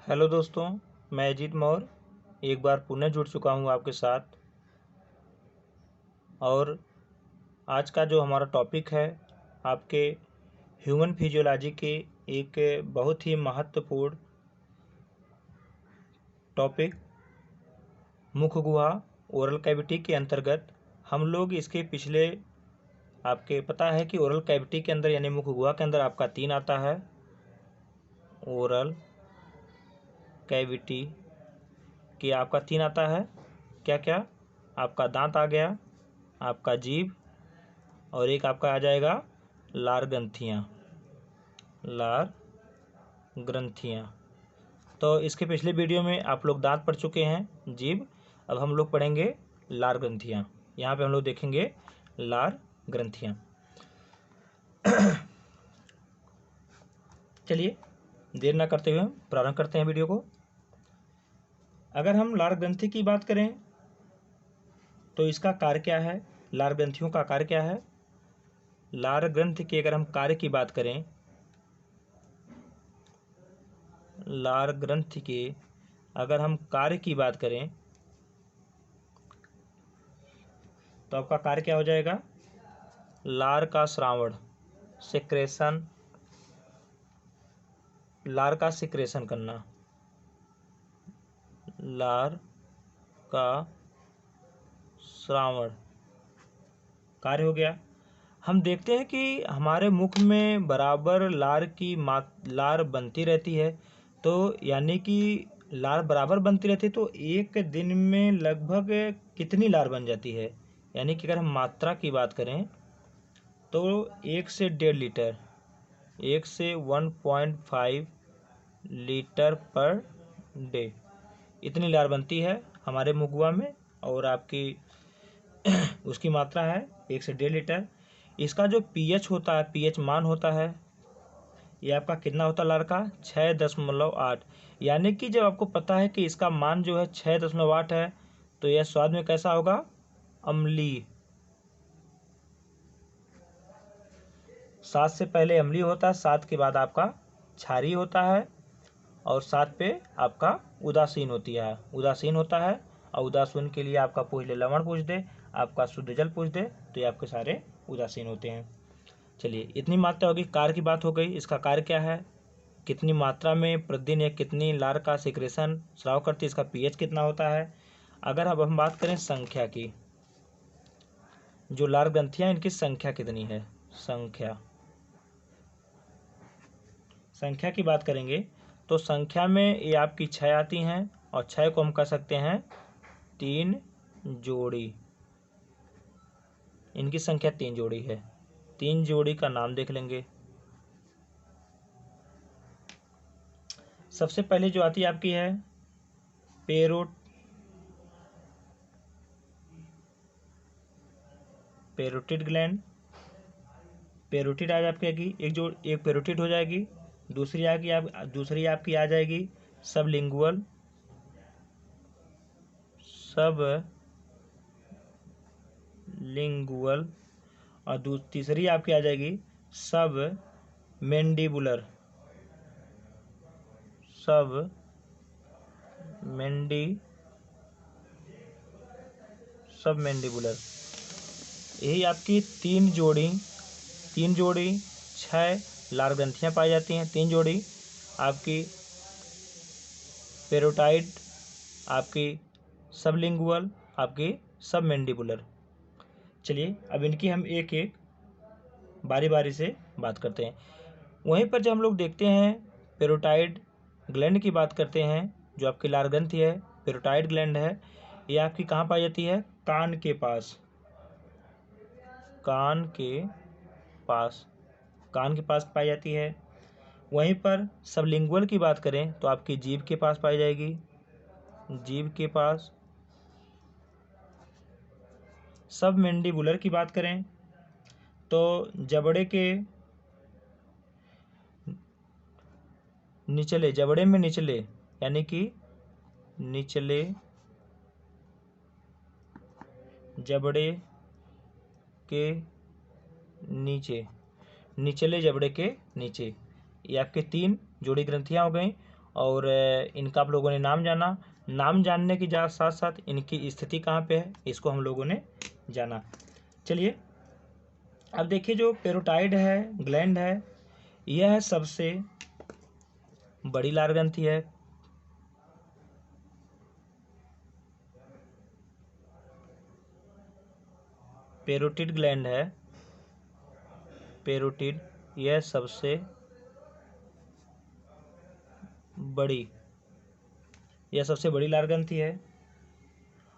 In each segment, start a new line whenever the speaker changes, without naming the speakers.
Hello दोस्तों, मैं अजीत मौर्य एक बार पुनः जुड़ चुका हूं आपके साथ। और आज का जो हमारा टॉपिक है आपके ह्यूमन फिजियोलॉजी के एक बहुत ही महत्वपूर्ण टॉपिक मुख गुहा ओरल कैविटी के अंतर्गत हम लोग इसके पिछले आपके पता है कि ओरल कैविटी के अंदर यानी मुख गुहा के अंदर आपका 3 आता है। ओरल कैविटी कि आपका 3 आता है, क्या क्या? आपका दांत आ गया, आपका जीभ, और एक आपका आ जाएगा लार ग्रंथियाँ। लार ग्रंथियाँ। तो इसके पिछले वीडियो में आप लोग दांत पढ़ चुके हैं, जीभ। अब हम लोग पढ़ेंगे लार ग्रंथियाँ। यहाँ पे हम लोग देखेंगे लार ग्रंथियाँ। चलिए देर ना करते हुए हम प्रारंभ करते हैं वीडियो को। अगर हम लार ग्रंथि की बात करें तो इसका कार्य क्या है, लार ग्रंथियों का कार्य क्या है? लार ग्रंथि के अगर हम कार्य की बात करें, लार ग्रंथि के अगर हम कार्य की बात करें तो आपका कार्य क्या हो जाएगा? लार का श्रावण, सिक्रेशन, लार का सिक्रेशन करना। लार का श्रावण कार्य हो गया। हम देखते हैं कि हमारे मुख में बराबर लार बनती रहती है। तो यानी कि लार बराबर बनती रहती है, तो एक दिन में लगभग कितनी लार बन जाती है? यानी कि अगर हम मात्रा की बात करें तो 1 से 1.5 लीटर, 1 से 1.5 लीटर पर डे इतनी लार बनती है हमारे मुख गुहा में। और आपकी उसकी मात्रा है 1 से 1.5 लीटर। इसका जो पीएच होता है, पीएच मान होता है, ये आपका कितना होता है लार का? 6.8। यानी कि जब आपको पता है कि इसका मान जो है 6.8 है, तो यह स्वाद में कैसा होगा? अम्लीय। 7 से पहले अम्लीय होता है, 7 के बाद आपका क्षारीय होता है, और 7 पे आपका उदासीन होता है। और उदासीन के लिए आपका पहले लवण पूछ दे, आपका शुद्ध जल पूछ दे, तो ये आपके सारे उदासीन होते हैं। चलिए, इतनी मात्रा होगी। कार्य की बात हो गई। इसका कार्य क्या है? कितनी मात्रा में प्रतिदिन या कितनी लार का सिक्रेशन स्राव करती है, इसका पीएच कितना होता है। अगर अब हम बात करें संख्या की, जो लार ग्रंथियां इनकी संख्या कितनी है, संख्या की बात करेंगे तो संख्या में ये आपकी 6 आती हैं, और 6 को हम कह सकते हैं 3 जोड़ी। इनकी संख्या 3 जोड़ी है। 3 जोड़ी का नाम देख लेंगे। सबसे पहले जो आती है आपकी है पेरोटिड ग्लैंड। पेरोटिड आ जाएगी, एक पेरोटिड हो जाएगी। दूसरी आपकी आ जाएगी सबलिंगुअल, और तीसरी आपकी आ जाएगी सब मैंडिबुलर। यही आपकी 3 जोड़ी 6 लार ग्रंथियाँ पाई जाती हैं। 3 जोड़ी आपकी पेरोटाइड, आपकी सबलिंगुअल, आपकी सबमैंडिबुलर। चलिए अब इनकी हम एक एक बारी बारी से बात करते हैं। वहीं पर जब हम लोग देखते हैं पेरोटाइड ग्लैंड की बात करते हैं, जो आपकी लार ग्रंथि है, पेरोटाइड ग्लैंड है, ये आपकी कहाँ पाई जाती है? कान के पास पाई जाती है। वहीं पर सबलिंगुअल की बात करें तो आपकी जीभ के पास पाई जाएगी, जीभ के पास। सबमैंडिबुलर की बात करें तो जबड़े में निचले यानी कि जबड़े के निचले जबड़े के नीचे, ये आपके 3 जोड़ी ग्रंथियां हो गई। और इनका आप लोगों ने नाम जाना। नाम जानने के साथ साथ इनकी स्थिति कहाँ पे है इसको हम लोगों ने जाना। चलिए अब देखिए, जो पेरोटाइड है ग्लैंड है, यह सबसे बड़ी लार ग्रंथि है। पेरोटिड ग्लैंड है, पेरोटिड, यह सबसे बड़ी, यह सबसे बड़ी लार ग्रंथि है।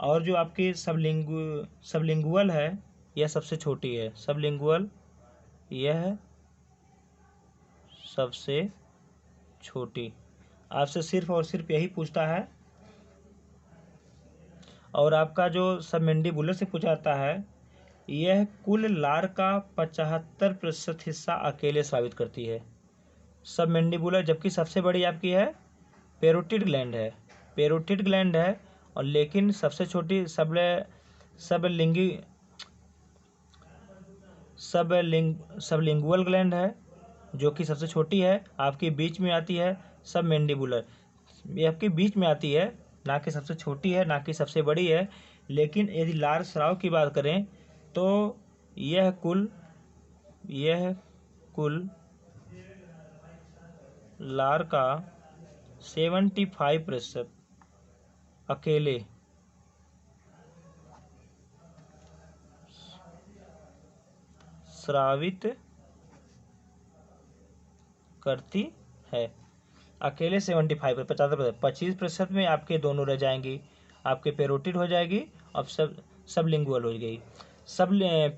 और जो आपकी सबलिंगुअल है, यह सबसे छोटी है। सबलिंगुअल, यह सबसे छोटी। आपसे सिर्फ और सिर्फ यही पूछता है। और आपका जो सबमेंडिबुलर से पूछा जाता है, यह कुल लार का 75% हिस्सा अकेले स्रावित करती है। सबमेंडिबुलर, जबकि सबसे बड़ी आपकी है पेरोटिड ग्लैंड है, पेरोटिड ग्लैंड है, और लेकिन सबसे छोटी सबलिंगुअल ग्लैंड है, जो कि सबसे छोटी है। आपकी बीच में आती है सबमेंडिबुलर, ये आपके बीच में आती है, ना कि सबसे छोटी है, ना कि सबसे बड़ी है। लेकिन यदि लार स्राव की बात करें तो यह कुल लार का 75% अकेले स्रावित करती है। अकेले 75, 50%, 25% में आपके दोनों रह जाएंगी, आपके पेरोटिड हो जाएगी और सबलिंगुअल हो गई।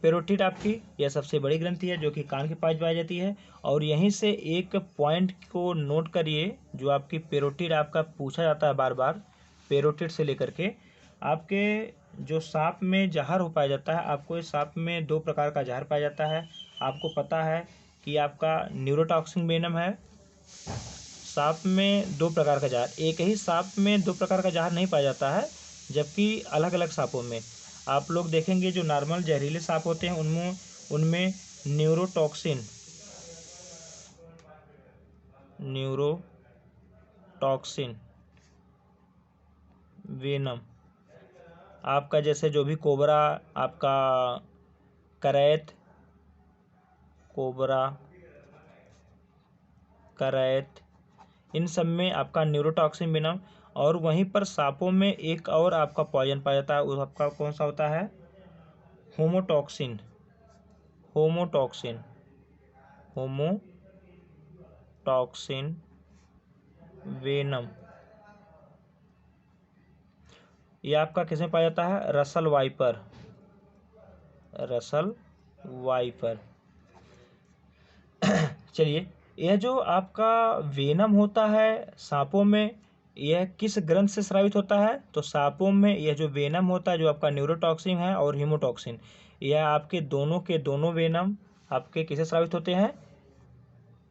पेरोटिड आपकी यह सबसे बड़ी ग्रंथि है, जो कि कान के पास पाई जाती है। और यहीं से एक पॉइंट को नोट करिए, जो आपकी पेरोटिड आपका पूछा जाता है बार बार, पेरोटिड से लेकर के आपके जो सांप में जहर हो पाया जाता है। आपको इस सांप में 2 प्रकार का जहर पाया जाता है। आपको पता है कि आपका न्यूरोटॉक्सिन वेनम है। सांप में 2 प्रकार का जहर, एक ही सांप में 2 प्रकार का जहर नहीं पाया जाता है, जबकि अलग अलग सांपों में आप लोग देखेंगे जो नॉर्मल जहरीले सांप होते हैं उनमें न्यूरोटॉक्सिन वेनम आपका, जैसे जो भी कोबरा, आपका करैत, इन सब में आपका न्यूरोटॉक्सिन वेनम। और वहीं पर सांपों में एक और आपका पॉइजन पाया जाता है, वो आपका कौन सा होता है? होमोटॉक्सिन वेनम। ये आपका किसमें पाया जाता है? Russell viper. चलिए, यह जो आपका वेनम होता है सांपों में, यह किस ग्रंथ से स्रावित होता है? तो सांपों में यह जो वेनम होता है, जो आपका न्यूरोटॉक्सिन है और हीमोटॉक्सिन, यह आपके दोनों के दोनों वेनम आपके किसे स्रावित होते हैं?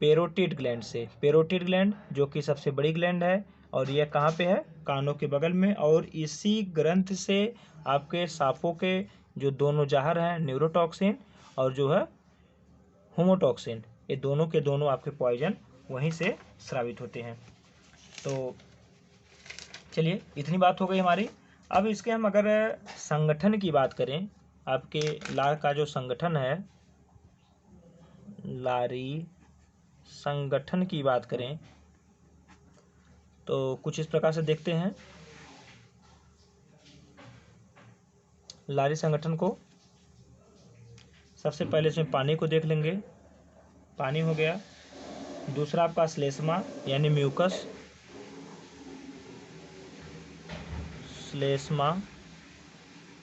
पेरोटिड ग्लैंड से। पेरोटिड ग्लैंड जो कि सबसे बड़ी ग्लैंड है, और यह कहाँ पे है? कानों के बगल में। और इसी ग्रंथ से आपके सांपों के जो दोनों जहर हैं, न्यूरोटॉक्सिन और जो है होमोटॉक्सिन, ये दोनों के दोनों आपके पॉइजन वहीं से स्रावित होते हैं। तो चलिए, इतनी बात हो गई हमारी। अब इसके हम अगर संगठन की बात करें, आपके लार का जो संगठन है, लारी संगठन की बात करें तो कुछ इस प्रकार से देखते हैं लारी संगठन को। सबसे पहले इसमें पानी को देख लेंगे, पानी हो गया। दूसरा आपका श्लेष्मा यानी म्यूकस,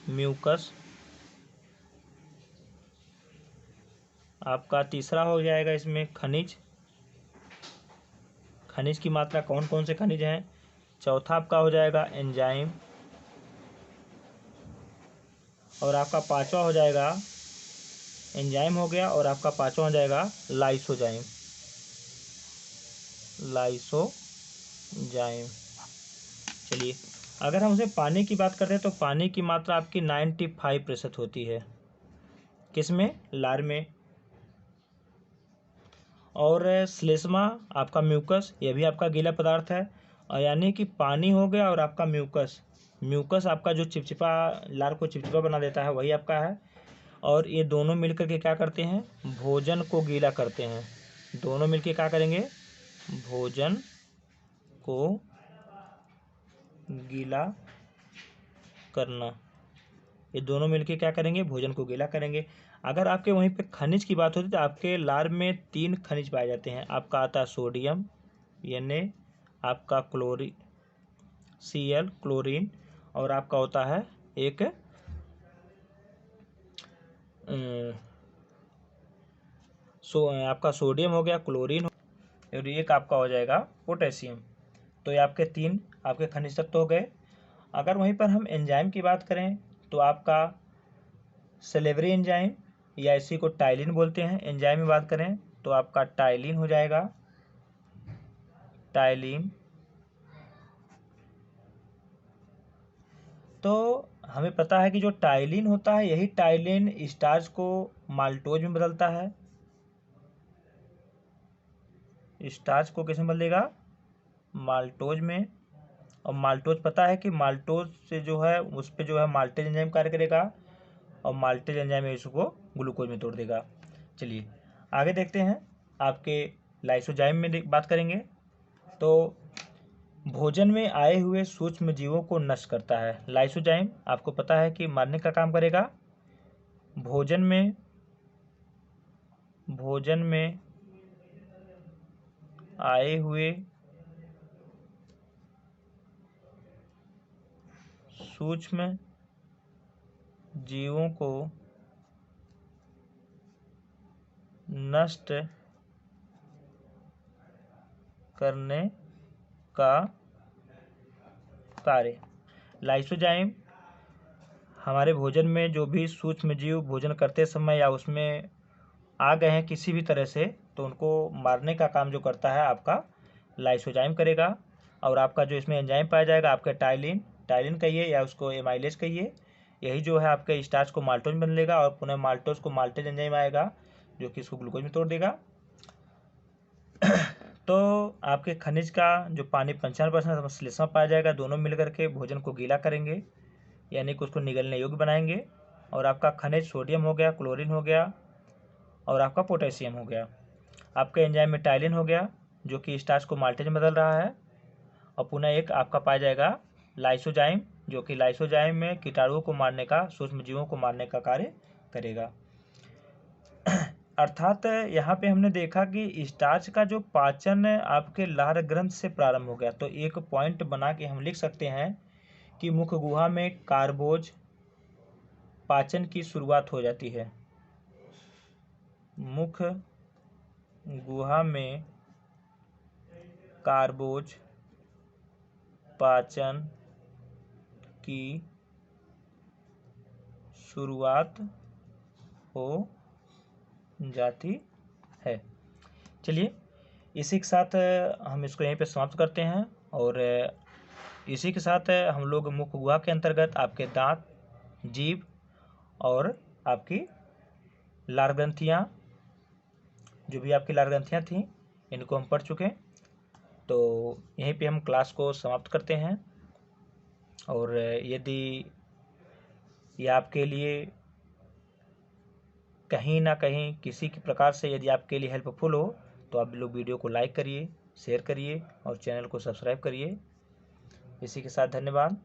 म्यूकस। आपका तीसरा हो जाएगा इसमें खनिज। खनिज की मात्रा कौन कौन से खनिज हैं? चौथा आपका हो जाएगा एंजाइम। और आपका पांचवा हो जाएगा, एंजाइम हो गया, और आपका पांचवा हो जाएगा लाइसोजाइम। चलिए, अगर हम उसे पानी की बात करते हैं तो पानी की मात्रा आपकी 95% होती है। किसमें? लार में। और श्लेष्मा आपका म्यूकस, ये भी आपका गीला पदार्थ है। और यानी कि पानी हो गया और आपका म्यूकस, म्यूकस आपका जो चिपचिपा लार को चिपचिपा बना देता है वही आपका है। और ये दोनों मिलकर के क्या करते हैं, भोजन को गीला करते हैं। दोनों मिलकर क्या करेंगे, भोजन को गीला करना। ये दोनों मिलकर क्या करेंगे, भोजन को गीला करेंगे। अगर आपके वहीं पे खनिज की बात होती है तो आपके लार में 3 खनिज पाए जाते हैं। आपका आता है सोडियम, Na, आपका Cl क्लोरीन, और आपका होता है एक आपका सोडियम हो गया, क्लोरीन और एक आपका हो जाएगा पोटेशियम। तो ये आपके 3 आपके खनिज तत्व हो गए। अगर वहीं पर हम एंजाइम की बात करें तो आपका सेलेवरी एंजाइम या इसी को टाइलिन बोलते हैं। एंजाइम में बात करें तो आपका टाइलिन हो जाएगा, टाइलिन। तो हमें पता है कि जो टाइलिन होता है यही टाइलिन स्टार्च को माल्टोज में बदलता है। स्टार्च को किसमें बदलेगा, माल्टोज में। और माल्टोज पता है कि माल्टोज से जो है उस पर जो है माल्टेज एंजाइम कार्य करेगा और माल्टेज एंजाइम इसको ग्लूकोज में तोड़ देगा। चलिए आगे देखते हैं, आपके लाइसोजाइम में बात करेंगे तो भोजन में आए हुए सूक्ष्म जीवों को नष्ट करता है। लाइसोजाइम आपको पता है कि मारने का काम करेगा। भोजन में आए हुए सूक्ष्म जीवों को नष्ट करने का कार्य। लाइसोजाइम हमारे भोजन में जो भी सूक्ष्म जीव भोजन करते समय या उसमें आ गए हैं किसी भी तरह से, तो उनको मारने का काम जो करता है आपका लाइसोजाइम करेगा। और आपका जो इसमें एंजाइम पाया जाएगा आपका टाइलिन कहिए या उसको एमाइलेज कहिए, यही जो है आपके स्टार्च को माल्टोज में बदलेगा और पुनः माल्टोज को माल्टेज एंजाइम आएगा जो कि इसको ग्लूकोज में तोड़ देगा। तो आपके खनिज का जो पानी 95% श्लेष्मा पाया जाएगा, दोनों मिलकर के भोजन को गीला करेंगे यानी कि उसको निगलने योग्य बनाएंगे। और आपका खनिज सोडियम हो गया, क्लोरीन हो गया और आपका पोटेशियम हो गया। आपके एंजाइम में टाइलिन हो गया जो कि स्टार्च को माल्टेज में बदल रहा है। और पुनः एक आपका पाया जाएगा लाइसोजाइम जो कि लाइसोजाइम में कीटाणुओं को मारने का, सूक्ष्म जीवों को मारने का कार्य करेगा। अर्थात यहाँ पे हमने देखा कि स्टार्च का जो पाचन आपके लार ग्रंथ से प्रारंभ हो गया। तो एक पॉइंट बना के हम लिख सकते हैं कि मुख गुहा में कार्बोज पाचन की शुरुआत हो जाती है। मुख गुहा में कार्बोज पाचन की शुरुआत हो जाती है। चलिए इसी के साथ हम इसको यहीं पे समाप्त करते हैं। और इसी के साथ हम लोग मुख गुहा के अंतर्गत आपके दांत, जीभ और आपकी लार ग्रंथियाँ, जो भी आपकी लार ग्रंथियाँ थीं, इनको हम पढ़ चुके हैं। तो यहीं पे हम क्लास को समाप्त करते हैं। और यदि ये आपके लिए कहीं ना कहीं किसी के प्रकार से यदि आपके लिए हेल्पफुल हो तो आप लोग वीडियो को लाइक करिए, शेयर करिए और चैनल को सब्सक्राइब करिए। इसी के साथ धन्यवाद।